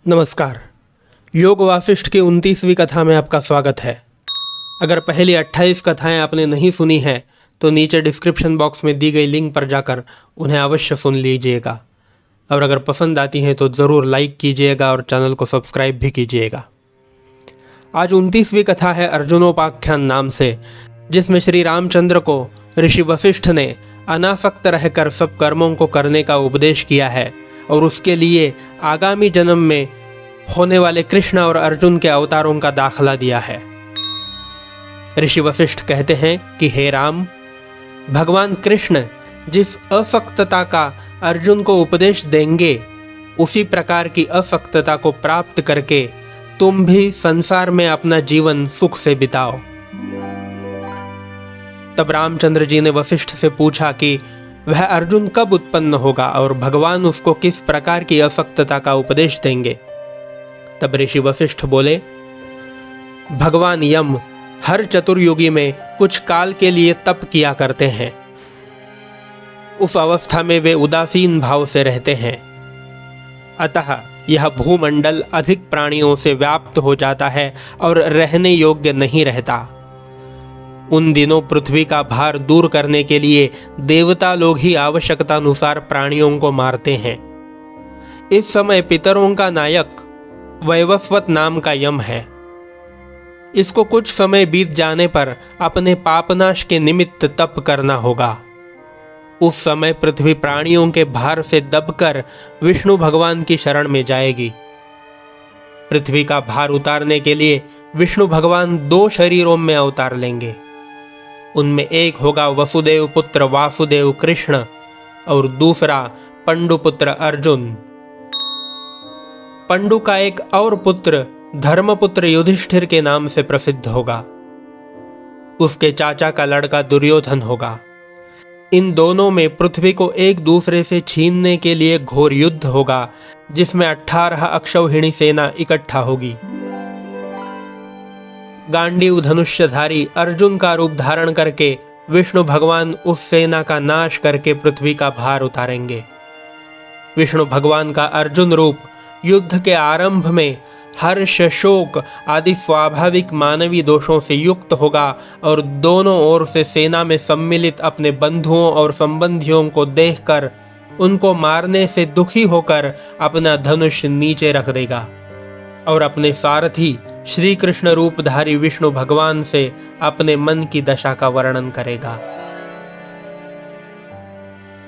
नमस्कार। योग वासिष्ठ की 29वीं कथा में आपका स्वागत है। अगर पहली 28 कथाएं आपने नहीं सुनी हैं तो नीचे डिस्क्रिप्शन बॉक्स में दी गई लिंक पर जाकर उन्हें अवश्य सुन लीजिएगा और अगर पसंद आती हैं तो ज़रूर लाइक कीजिएगा और चैनल को सब्सक्राइब भी कीजिएगा। आज 29वीं कथा है अर्जुनोपाख्यान नाम से, जिसमें श्री रामचंद्र को ऋषि वशिष्ठ ने अनासक्त रहकर सब कर्मों को करने का उपदेश किया है और उसके लिए आगामी जन्म में होने वाले कृष्ण और अर्जुन के अवतारों का दाखला दिया है। ऋषि वशिष्ठ कहते हैं कि हे राम, भगवान कृष्ण जिस असक्तता का अर्जुन को उपदेश देंगे उसी प्रकार की असक्तता को प्राप्त करके तुम भी संसार में अपना जीवन सुख से बिताओ। तब रामचंद्र जी ने वशिष्ठ से पूछा कि वह अर्जुन कब उत्पन्न होगा और भगवान उसको किस प्रकार की असक्तता का उपदेश देंगे। तब ऋषि वशिष्ठ बोले, भगवान यम हर चतुर्युगी में कुछ काल के लिए तप किया करते हैं। उस अवस्था में वे उदासीन भाव से रहते हैं, अतः यह भूमंडल अधिक प्राणियों से व्याप्त हो जाता है और रहने योग्य नहीं रहता। उन दिनों पृथ्वी का भार दूर करने के लिए देवता लोग ही आवश्यकतानुसार प्राणियों को मारते हैं। इस समय पितरों का नायक वैवस्वत नाम का यम है। इसको कुछ समय बीत जाने पर अपने पापनाश के निमित्त तप करना होगा। उस समय पृथ्वी प्राणियों के भार से दबकर विष्णु भगवान की शरण में जाएगी। पृथ्वी का भार उतारने के लिए विष्णु भगवान 2 शरीरों में अवतार लेंगे। उनमें एक होगा वसुदेव पुत्र वासुदेव कृष्ण और दूसरा पंडु पुत्र अर्जुन। पंडु का एक और पुत्र धर्मपुत्र युधिष्ठिर के नाम से प्रसिद्ध होगा। उसके चाचा का लड़का दुर्योधन होगा। इन दोनों में पृथ्वी को एक दूसरे से छीनने के लिए घोर युद्ध होगा, जिसमें 18 अक्षौहिणी सेना इकट्ठा होगी। गांडीव धनुष्यधारी अर्जुन का रूप धारण करके विष्णु भगवान उस सेना का नाश करके पृथ्वी का भार उतारेंगे। विष्णु भगवान का अर्जुन रूप युद्ध के आरंभ में हर्ष शोक आदि स्वाभाविक मानवीय दोषों से युक्त होगा और दोनों ओर से सेना में सम्मिलित अपने बंधुओं और संबंधियों को देखकर उनको मारने से दुखी होकर अपना धनुष नीचे रख देगा और अपने सारथी श्री कृष्ण रूपधारी विष्णु भगवान से अपने मन की दशा का वर्णन करेगा।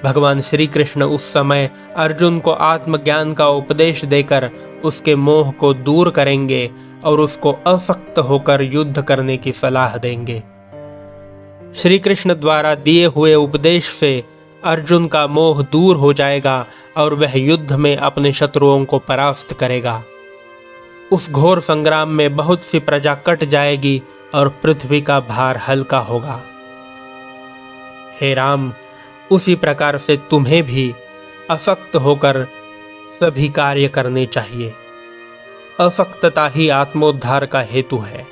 भगवान श्री कृष्ण उस समय अर्जुन को आत्मज्ञान का उपदेश देकर उसके मोह को दूर करेंगे और उसको असक्त होकर युद्ध करने की सलाह देंगे। श्री कृष्ण द्वारा दिए हुए उपदेश से अर्जुन का मोह दूर हो जाएगा और वह युद्ध में अपने शत्रुओं को परास्त करेगा। उस घोर संग्राम में बहुत सी प्रजा कट जाएगी और पृथ्वी का भार हल्का होगा। हे राम, उसी प्रकार से तुम्हें भी असक्त होकर सभी कार्य करने चाहिए। असक्तता ही आत्मोद्धार का हेतु है।